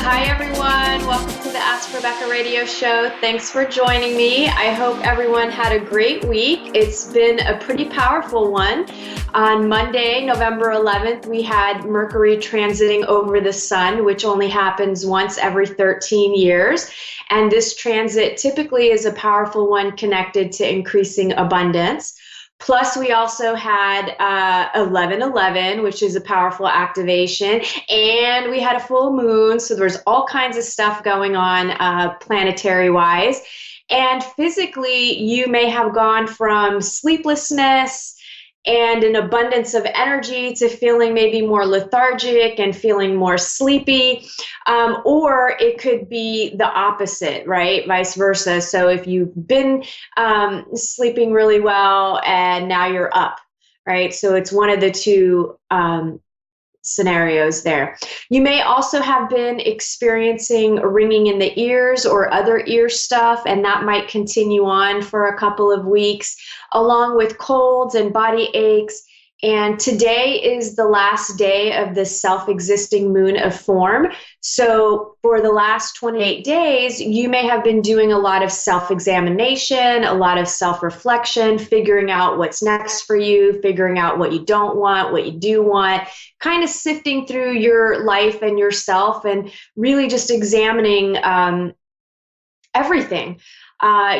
Hi, everyone. Welcome to the Ask Rebecca radio show. Thanks for joining me. I hope everyone had a great week. It's been a pretty powerful one. On Monday, November 11th, we had Mercury transiting over the sun, which only happens once every 13 years. And this transit typically is a powerful one connected to increasing abundance. Plus, we also had 11/11, which is a powerful activation, and we had a full moon. So there's all kinds of stuff going on planetary-wise. And physically, you may have gone from sleeplessness and an abundance of energy to feeling maybe more lethargic and feeling more sleepy. Or it could be the opposite, right? Vice versa. So if you've been sleeping really well and now you're up, right? So it's one of the two scenarios there. You may also have been experiencing ringing in the ears or other ear stuff, and that might continue on for a couple of weeks, along with colds and body aches. And today is the last day of the self-existing moon of form. So for the last 28 days, you may have been doing a lot of self-examination, a lot of self-reflection, figuring out what's next for you, figuring out what you don't want, what you do want, kind of sifting through your life and yourself and really just examining everything.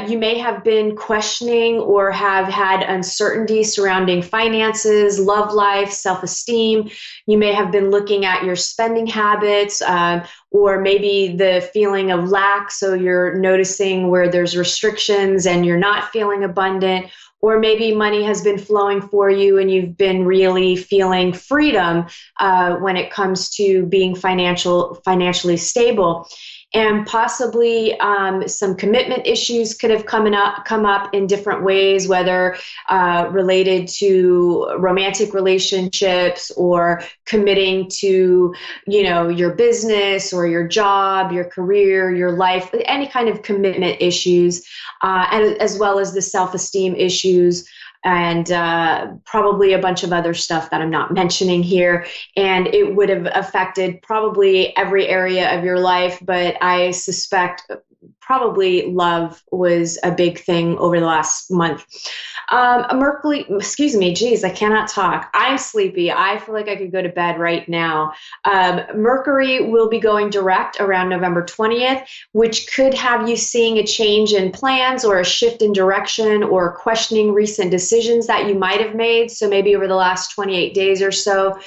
You may have been questioning or have had uncertainty surrounding finances, love life, self-esteem. You may have been looking at your spending habits or maybe the feeling of lack. So you're noticing where there's restrictions and you're not feeling abundant. Or maybe money has been flowing for you and you've been really feeling freedom when it comes to being financially stable. And possibly some commitment issues could have come up in different ways, whether related to romantic relationships or committing to, your business or your job, your career, your life, any kind of commitment issues, and as well as the self-esteem issues. And probably a bunch of other stuff that I'm not mentioning here. And it would have affected probably every area of your life, but I suspect probably love was a big thing over the last month. Mercury, excuse me, geez, I cannot talk. I'm sleepy. I feel like I could go to bed right now. Mercury will be going direct around November 20th, which could have you seeing a change in plans or a shift in direction or questioning recent decisions that you might have made. So maybe over the last 28 days or so,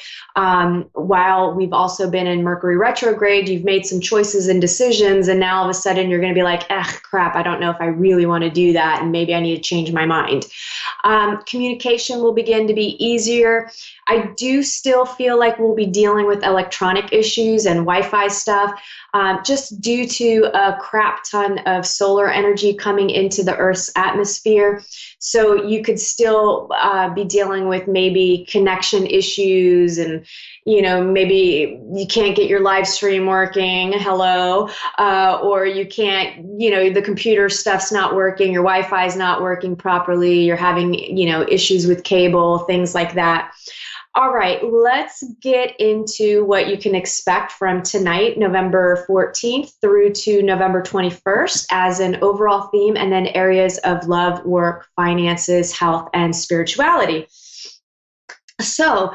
while we've also been in Mercury retrograde, you've made some choices and decisions, and now all of a sudden you're going to be like, crap, I don't know if I really want to do that, and maybe I need to change my mind. Communication will begin to be easier. I do still feel like we'll be dealing with electronic issues and Wi-Fi stuff, just due to a crap ton of solar energy coming into the Earth's atmosphere. So you could still be dealing with maybe connection issues and, maybe you can't get your live stream working, hello, or you can't, the computer stuff's not working, your Wi-Fi is not working properly, you're having, issues with cable, things like that. All right, let's get into what you can expect from tonight, November 14th through to November 21st as an overall theme, and then areas of love, work, finances, health, and spirituality. So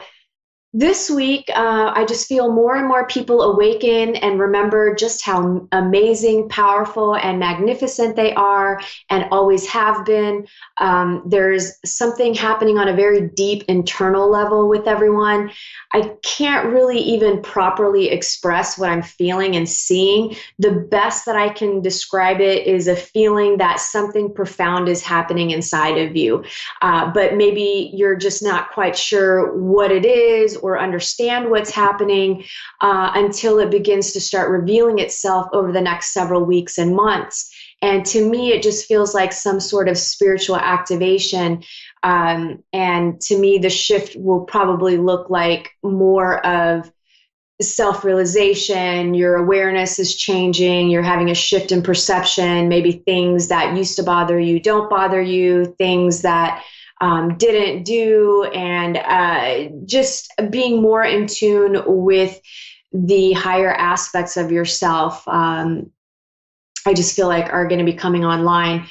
this week, I just feel more and more people awaken and remember just how amazing, powerful, and magnificent they are and always have been. There's something happening on a very deep internal level with everyone. I can't really even properly express what I'm feeling and seeing. The best that I can describe it is a feeling that something profound is happening inside of you, but maybe you're just not quite sure what it is or understand what's happening until it begins to start revealing itself over the next several weeks and months. And to me, it just feels like some sort of spiritual activation. And to me, the shift will probably look like more of self-realization. Your awareness is changing. You're having a shift in perception. Maybe things that used to bother you don't bother you, things that didn't do, and just being more in tune with the higher aspects of yourself, I just feel like are going to be coming online.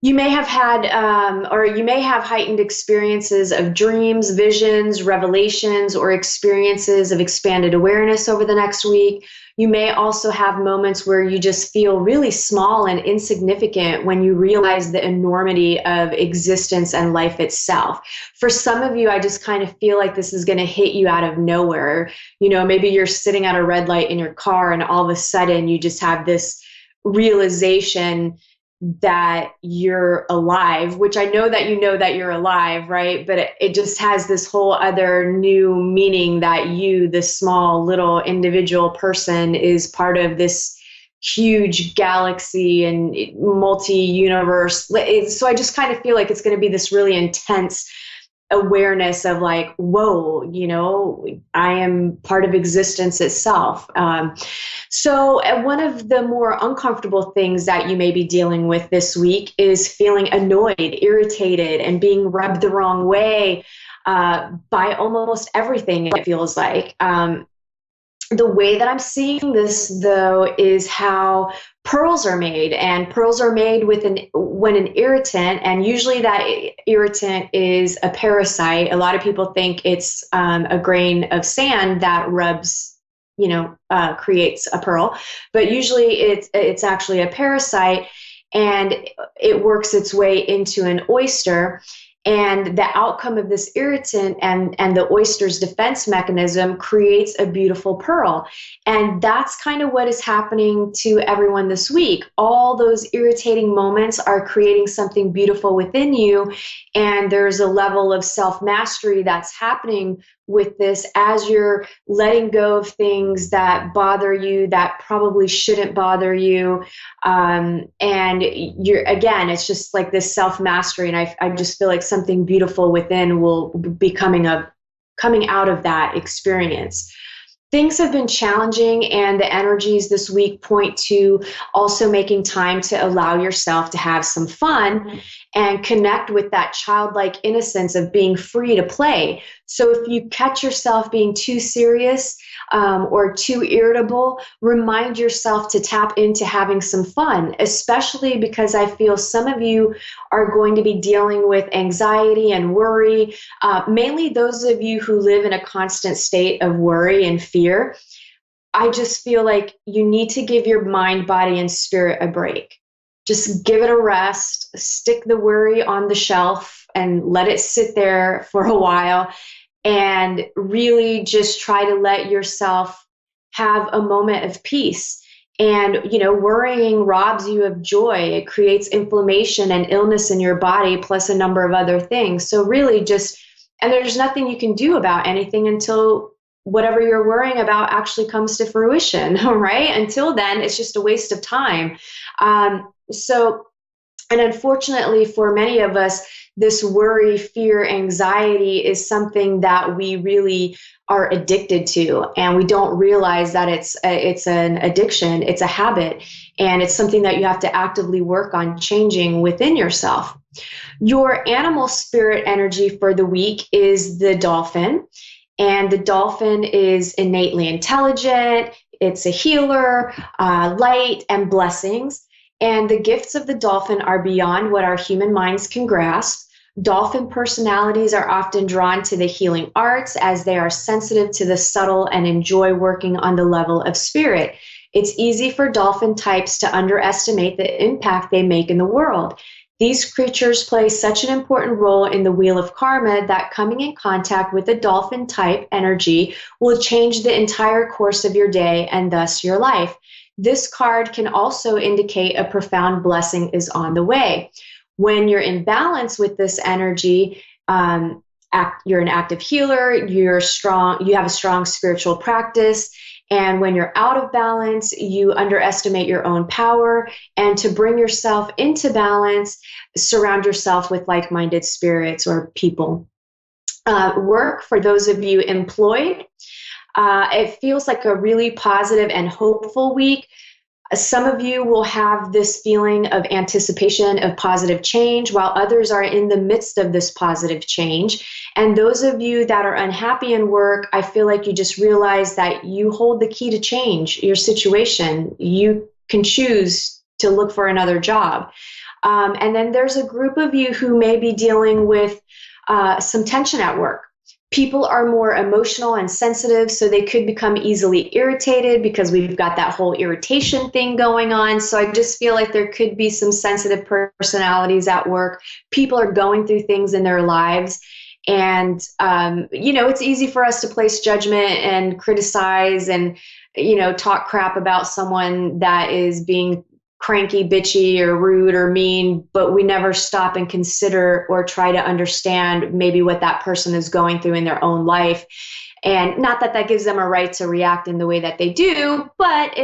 You may have had, or you may have heightened experiences of dreams, visions, revelations, or experiences of expanded awareness over the next week. You may also have moments where you just feel really small and insignificant when you realize the enormity of existence and life itself. For some of you, I just kind of feel like this is going to hit you out of nowhere. You know, maybe you're sitting at a red light in your car and all of a sudden you just have this realization that you're alive, which I know that you're alive, right? But it just has this whole other new meaning that you, this small little individual person, is part of this huge galaxy and multi-universe. So I just kind of feel like it's going to be this really intense awareness of like, whoa, you know, I am part of existence itself. So one of the more uncomfortable things that you may be dealing with this week is feeling annoyed, irritated, and being rubbed the wrong way by almost everything, it feels like. The way that I'm seeing this, though, is how pearls are made. And pearls are made with when an irritant, and usually that irritant is a parasite. A lot of people think it's a grain of sand that rubs, creates a pearl. But usually it's actually a parasite, and it works its way into an oyster. And the outcome of this irritant and the oyster's defense mechanism creates a beautiful pearl. And that's kind of what is happening to everyone this week. All those irritating moments are creating something beautiful within you. And there's a level of self-mastery that's happening with this as you're letting go of things that bother you, that probably shouldn't bother you. And it's just like this self-mastery. And I just feel like something beautiful within will be coming out of that experience. Things have been challenging, and the energies this week point to also making time to allow yourself to have some fun and connect with that childlike innocence of being free to play. So if you catch yourself being too serious or too irritable, remind yourself to tap into having some fun, especially because I feel some of you are going to be dealing with anxiety and worry, mainly those of you who live in a constant state of worry and fear. I just feel like you need to give your mind, body, and spirit a break. Just give it a rest, stick the worry on the shelf and let it sit there for a while, and really just try to let yourself have a moment of peace. And, worrying robs you of joy. It creates inflammation and illness in your body, plus a number of other things. So really and there's nothing you can do about anything until whatever you're worrying about actually comes to fruition, right? Until then, it's just a waste of time. And unfortunately for many of us, this worry, fear, anxiety is something that we really are addicted to, and we don't realize that it's an addiction, it's a habit, and it's something that you have to actively work on changing within yourself. Your animal spirit energy for the week is the dolphin, and the dolphin is innately intelligent, it's a healer, light, and blessings. And the gifts of the dolphin are beyond what our human minds can grasp. Dolphin personalities are often drawn to the healing arts as they are sensitive to the subtle and enjoy working on the level of spirit. It's easy for dolphin types to underestimate the impact they make in the world. These creatures play such an important role in the wheel of karma that coming in contact with a dolphin type energy will change the entire course of your day and thus your life. This card can also indicate a profound blessing is on the way. When you're in balance with this energy, you're an active healer, you're strong, you have a strong spiritual practice. And when you're out of balance, you underestimate your own power. And to bring yourself into balance, surround yourself with like-minded spirits or people. Work, for those of you employed, it feels like a really positive and hopeful week. Some of you will have this feeling of anticipation of positive change, while others are in the midst of this positive change. And those of you that are unhappy in work, I feel like you just realize that you hold the key to change your situation. You can choose to look for another job. And then there's a group of you who may be dealing with some tension at work. People are more emotional and sensitive, so they could become easily irritated because we've got that whole irritation thing going on. So I just feel like there could be some sensitive personalities at work. People are going through things in their lives. And, it's easy for us to place judgment and criticize and, talk crap about someone that is being cranky, bitchy, or rude or mean, but we never stop and consider or try to understand maybe what that person is going through in their own life. And not that that gives them a right to react in the way that they do, but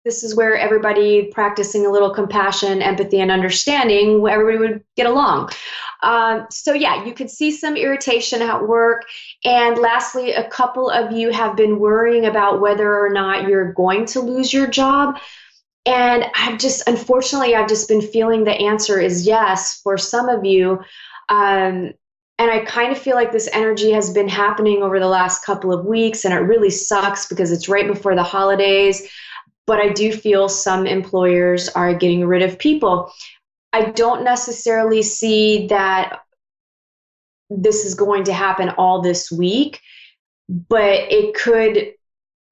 this is where everybody practicing a little compassion, empathy, and understanding, everybody would get along. So yeah, you could see some irritation at work. And lastly, a couple of you have been worrying about whether or not you're going to lose your job. And unfortunately, I've just been feeling the answer is yes for some of you. And I kind of feel like this energy has been happening over the last couple of weeks, and it really sucks because it's right before the holidays. But I do feel some employers are getting rid of people. I don't necessarily see that this is going to happen all this week, but it could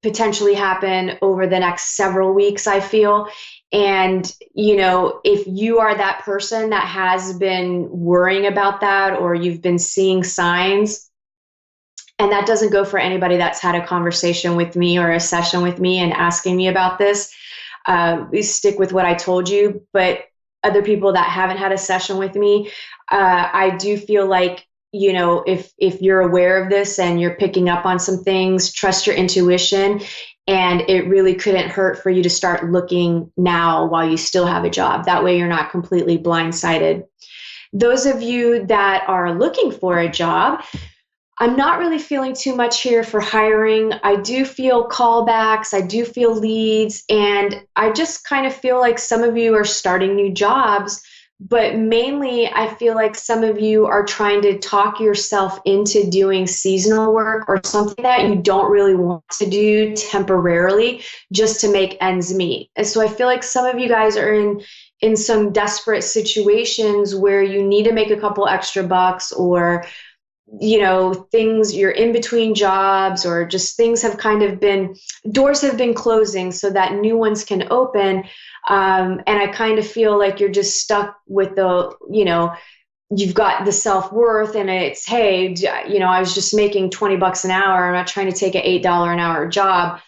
potentially happen over the next several weeks, I feel. And, if you are that person that has been worrying about that, or you've been seeing signs, and that doesn't go for anybody that's had a conversation with me or a session with me and asking me about this, we stick with what I told you. But other people that haven't had a session with me, I do feel like, if you're aware of this and you're picking up on some things, trust your intuition. And it really couldn't hurt for you to start looking now while you still have a job. That way you're not completely blindsided. Those of you that are looking for a job, I'm not really feeling too much here for hiring. I do feel callbacks, I do feel leads, and I just kind of feel like some of you are starting new jobs. But mainly, I feel like some of you are trying to talk yourself into doing seasonal work or something that you don't really want to do temporarily just to make ends meet. And so I feel like some of you guys are in some desperate situations where you need to make a couple extra bucks, or things, you're in between jobs, or just things have kind of been, doors have been closing so that new ones can open. And I kind of feel like you're just stuck with you've got the self-worth, and it's, hey, I was just making 20 bucks an hour. I'm not trying to take an $8 an hour job,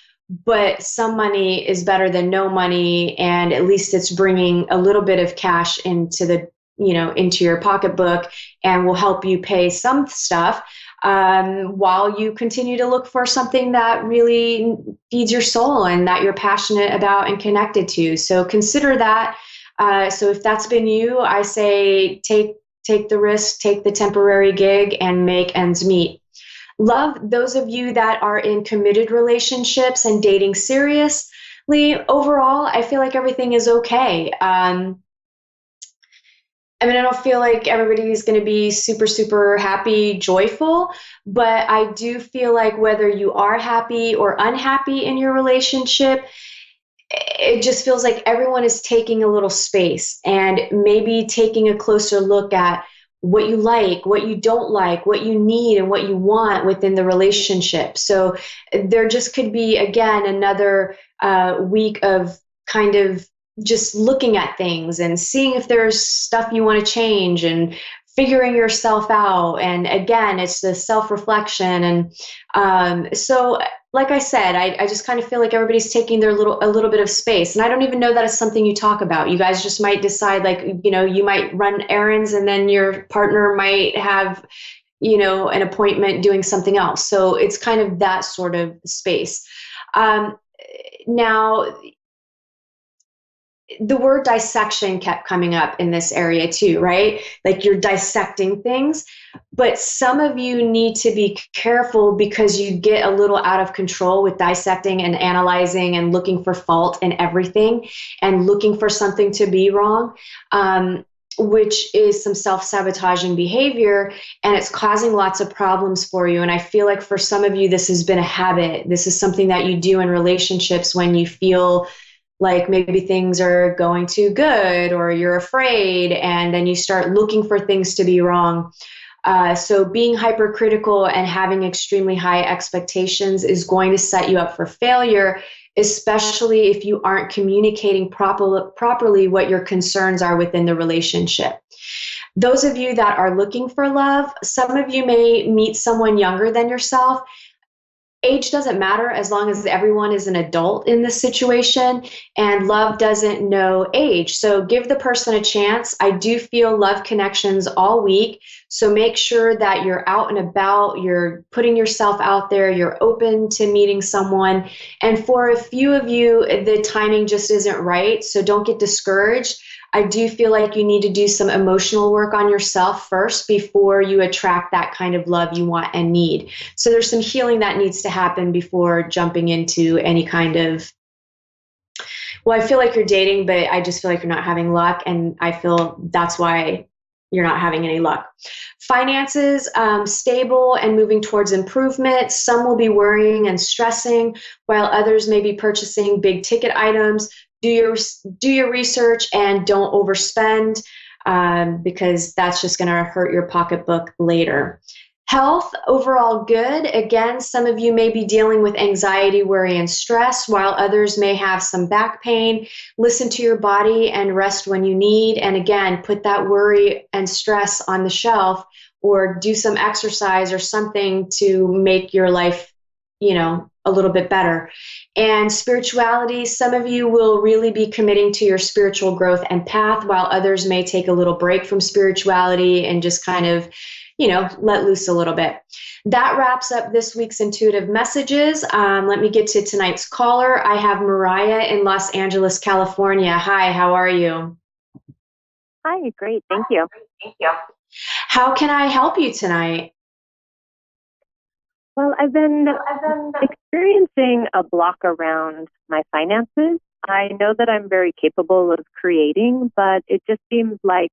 but some money is better than no money. And at least it's bringing a little bit of cash into your pocketbook, and will help you pay some stuff while you continue to look for something that really feeds your soul and that you're passionate about and connected to. So consider that. So if that's been you, I say take the risk, take the temporary gig, and make ends meet. Love, those of you that are in committed relationships and dating seriously, overall, I feel like everything is okay. I don't feel like everybody's going to be super, super happy, joyful, but I do feel like whether you are happy or unhappy in your relationship, it just feels like everyone is taking a little space and maybe taking a closer look at what you like, what you don't like, what you need, and what you want within the relationship. So there just could be, again, another week of kind of just looking at things and seeing if there's stuff you want to change and figuring yourself out. And again, it's the self-reflection. And so, like I said, I just kind of feel like everybody's taking a little bit of space. And I don't even know that it's something you talk about. You guys just might decide, like, you might run errands, and then your partner might have, an appointment doing something else. So it's kind of that sort of space. Now, the word dissection kept coming up in this area too, right? Like you're dissecting things. But some of you need to be careful because you get a little out of control with dissecting and analyzing and looking for fault in everything and looking for something to be wrong. Which is some self-sabotaging behavior, and it's causing lots of problems for you. And I feel like for some of you, this has been a habit. This is something that you do in relationships when you feel like maybe things are going too good or you're afraid, and then you start looking for things to be wrong. So being hypercritical and having extremely high expectations is going to set you up for failure, especially if you aren't communicating properly what your concerns are within the relationship. Those of you that are looking for love, some of you may meet someone younger than yourself. Age doesn't matter as long as everyone is an adult in this situation, and love doesn't know age. So give the person a chance. I do feel love connections all week. So make sure that you're out and about, you're putting yourself out there, you're open to meeting someone. And for a few of you, the timing just isn't right. So don't get discouraged. I do feel like you need to do some emotional work on yourself first before you attract that kind of love you want and need. So there's some healing that needs to happen before jumping into any kind of, well, I feel like you're dating, but I just feel like you're not having luck. And I feel that's why you're not having any luck. Finances, stable and moving towards improvement. Some will be worrying and stressing, while others may be purchasing big ticket items. Do your research and don't overspend, because that's just going to hurt your pocketbook later. Health, overall good. Again, some of you may be dealing with anxiety, worry, and stress, while others may have some back pain. Listen to your body and rest when you need. And again, put that worry and stress on the shelf, or do some exercise or something to make your life, a little bit better. And spirituality, some of you will really be committing to your spiritual growth and path, while others may take a little break from spirituality and just kind of, let loose a little bit. That wraps up this week's intuitive messages. Let me get to tonight's caller. I have Mariah in Los Angeles, California. Hi, how are you? Hi, great. Thank you. How can I help you tonight? Well, I've been experiencing a block around my finances. I know that I'm very capable of creating, but it just seems like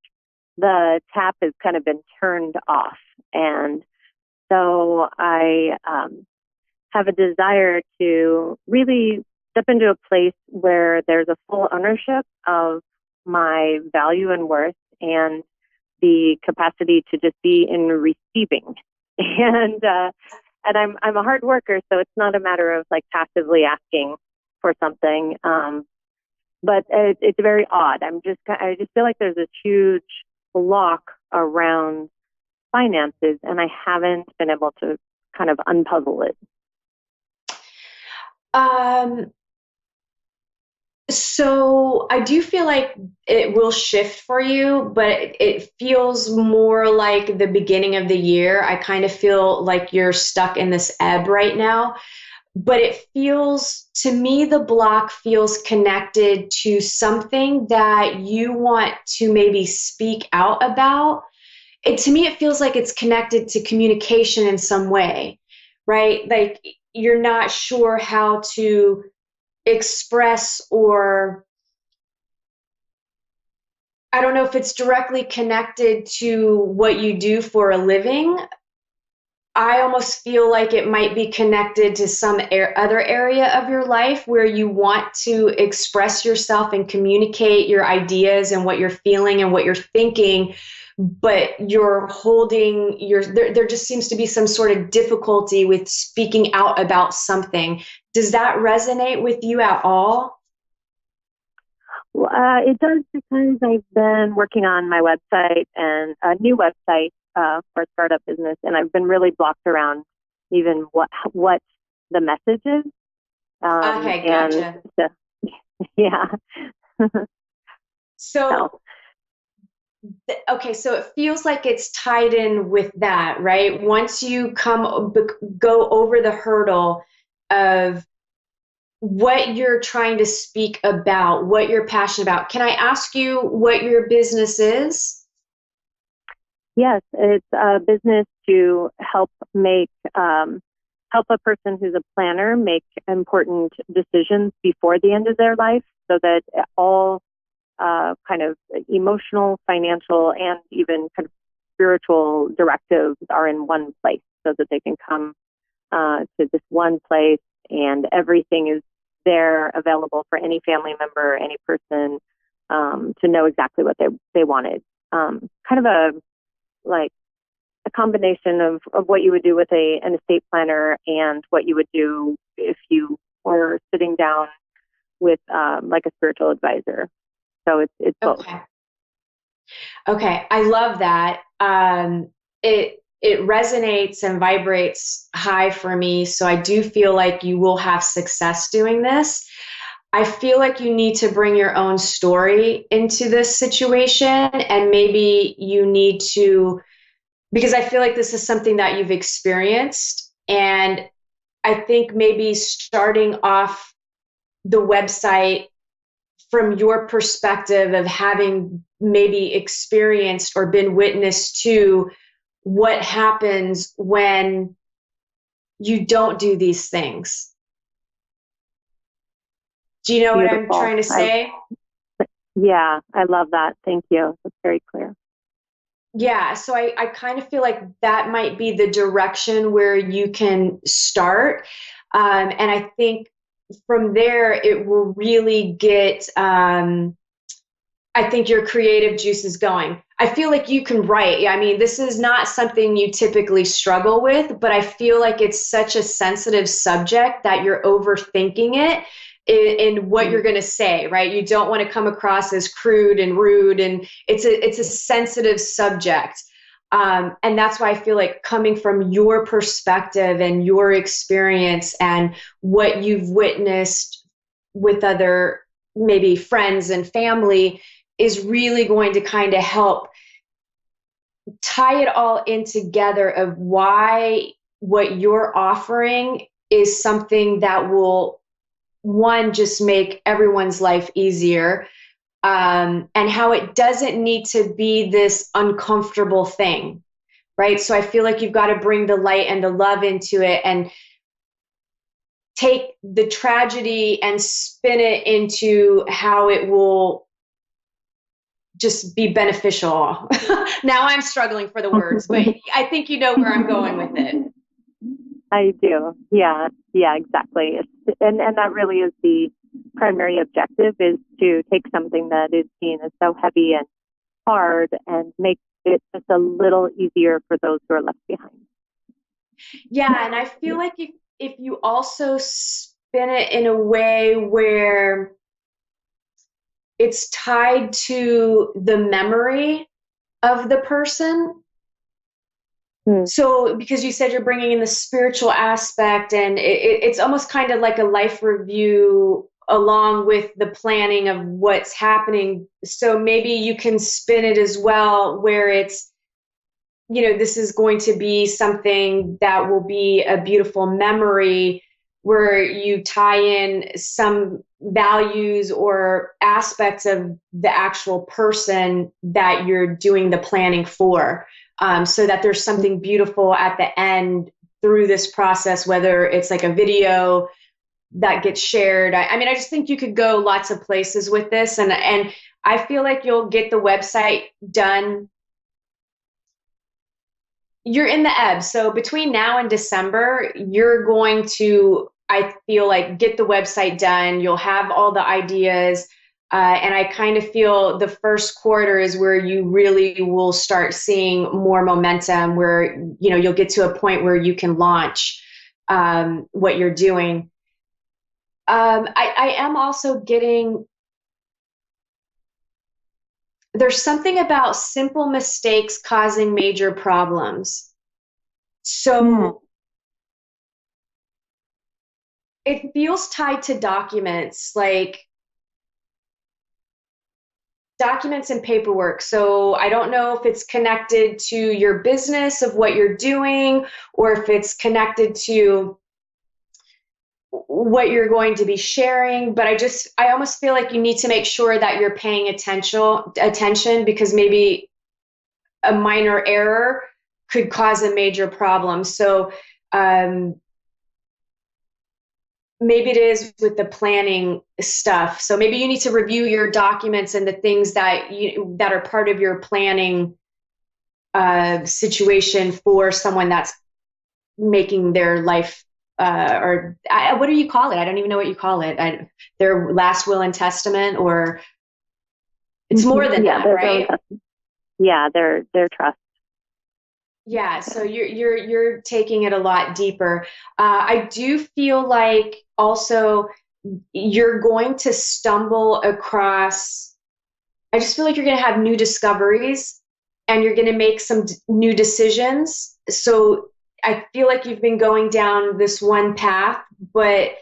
the tap has kind of been turned off. And so I have a desire to really step into a place where there's a full ownership of my value and worth, and the capacity to just be in receiving. And I'm a hard worker, so it's not a matter of like passively asking for something. But it's very odd. I just feel like there's a huge block around finances, and I haven't been able to kind of unpuzzle it. So I do feel like it will shift for you, but it feels more like the beginning of the year. I kind of feel like you're stuck in this ebb right now, but it feels, to me, the block feels connected to something that you want to maybe speak out about. To me, it feels like it's connected to communication in some way, right? Like you're not sure how to express, or I don't know if it's directly connected to what you do for a living. I almost feel like it might be connected to some other area of your life where you want to express yourself and communicate your ideas and what you're feeling and what you're thinking, but you're holding there just seems to be some sort of difficulty with speaking out about something. Does that resonate with you at all? Well, it does, because I've been working on my website and a new website for a startup business, and I've been really blocked around even what the message is. Okay, gotcha. Yeah. So, okay, so it feels like it's tied in with that, right? Once you go over the hurdle of what you're trying to speak about, what you're passionate about. Can I ask you what your business is? Yes, it's a business to help a person who's a planner make important decisions before the end of their life, so that all kind of emotional, financial, and even kind of spiritual directives are in one place, so that they can come to this one place and everything is there available for any family member, any person to know exactly what they wanted. Kind of like a combination of what you would do with an estate planner and what you would do if you were sitting down with like a spiritual advisor. So it's both. Okay. Okay. I love that. It resonates and vibrates high for me. So I do feel like you will have success doing this. I feel like you need to bring your own story into this situation, and maybe you need to, because I feel like this is something that you've experienced. And I think maybe starting off the website from your perspective of having maybe experienced or been witness to what happens when you don't do these things. Do you know Beautiful. what I'm trying to say? Yeah, I love that. Thank you. That's very clear. Yeah, so I kind of feel like that might be the direction where you can start. And I think from there, it will really get, I think, your creative juices going. I feel like you can write. I mean, this is not something you typically struggle with, but I feel like it's such a sensitive subject that you're overthinking it in what you're going to say, right? You don't want to come across as crude and rude, and it's a sensitive subject. And that's why I feel like coming from your perspective and your experience and what you've witnessed with other maybe friends and family is really going to kind of help tie it all in together of why what you're offering is something that will, one, just make everyone's life easier, and how it doesn't need to be this uncomfortable thing, right? So I feel like you've got to bring the light and the love into it and take the tragedy and spin it into how it will just be beneficial. Now I'm struggling for the words, but I think you know where I'm going with it. I do. Yeah. Yeah, exactly. And that really is the primary objective, is to take something that is seen as so heavy and hard and make it just a little easier for those who are left behind. Yeah, and I feel like if you also spin it in a way where it's tied to the memory of the person. So, because you said you're bringing in the spiritual aspect, and it's almost kind of like a life review along with the planning of what's happening. So maybe you can spin it as well, where it's, this is going to be something that will be a beautiful memory, where you tie in some values or aspects of the actual person that you're doing the planning for, so that there's something beautiful at the end through this process, whether it's like a video that gets shared. I mean, I just think you could go lots of places with this, and I feel like you'll get the website done. You're in the ebb. So between now and December, you're going to, I feel like, get the website done. You'll have all the ideas. And I kind of feel the first quarter is where you really will start seeing more momentum, where, you'll get to a point where you can launch what you're doing. I am also getting, there's something about simple mistakes causing major problems. So it feels tied to documents, like documents and paperwork. So I don't know if it's connected to your business of what you're doing, or if it's connected to what you're going to be sharing, but I almost feel like you need to make sure that you're paying attention, because maybe a minor error could cause a major problem. So maybe it is with the planning stuff. So maybe you need to review your documents and the things that are part of your planning situation for someone that's making their life what do you call it? I don't even know what you call it. Their last will and testament, or it's more than that, right? Yeah, their trust. Yeah, so you're taking it a lot deeper. I do feel like also you're going to stumble across. I just feel like you're going to have new discoveries, and you're going to make some new decisions. So I feel like you've been going down this one path, but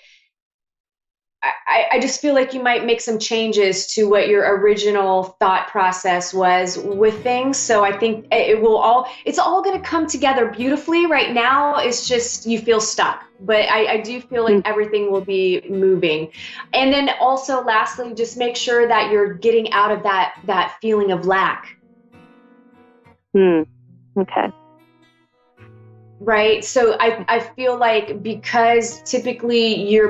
I just feel like you might make some changes to what your original thought process was with things. So I think it's all going to come together beautifully. Right now, it's just you feel stuck, but I do feel like everything will be moving. And then also, lastly, just make sure that you're getting out of that feeling of lack. Okay. Right. So I feel like, because typically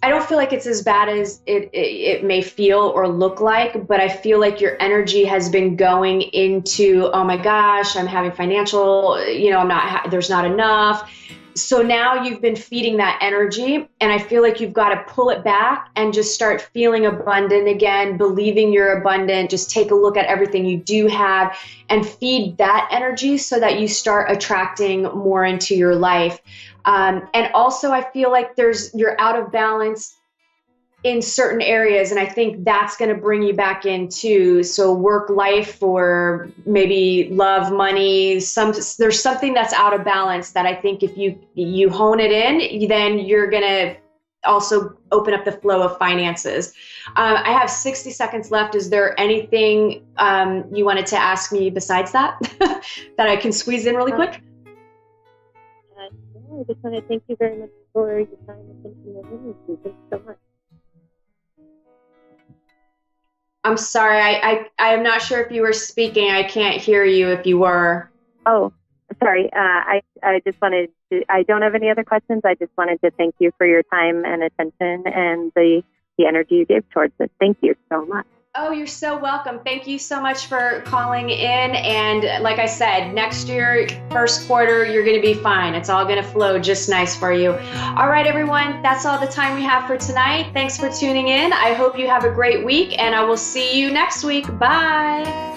I don't feel like it's as bad as it may feel or look like, but I feel like your energy has been going into, oh my gosh, I'm having financial, there's not enough. So now you've been feeding that energy, and I feel like you've got to pull it back and just start feeling abundant again, believing you're abundant. Just take a look at everything you do have and feed that energy so that you start attracting more into your life. And also, I feel like you're out of balance in certain areas, and I think that's going to bring you back in too. So work life, or maybe love, money, there's something that's out of balance that I think if you hone it in, then you're going to also open up the flow of finances. I have 60 seconds left. Is there anything you wanted to ask me besides that that I can squeeze in really quick? I just want to thank you very much for your time and thinking of me. Thank you so much. I'm sorry, I'm not sure if you were speaking. I can't hear you if you were. Oh, sorry. I just wanted to, I don't have any other questions. I just wanted to thank you for your time and attention and the energy you gave towards it. Thank you so much. Oh, you're so welcome. Thank you so much for calling in. And like I said, next year, first quarter, you're going to be fine. It's all going to flow just nice for you. All right, everyone. That's all the time we have for tonight. Thanks for tuning in. I hope you have a great week, and I will see you next week. Bye.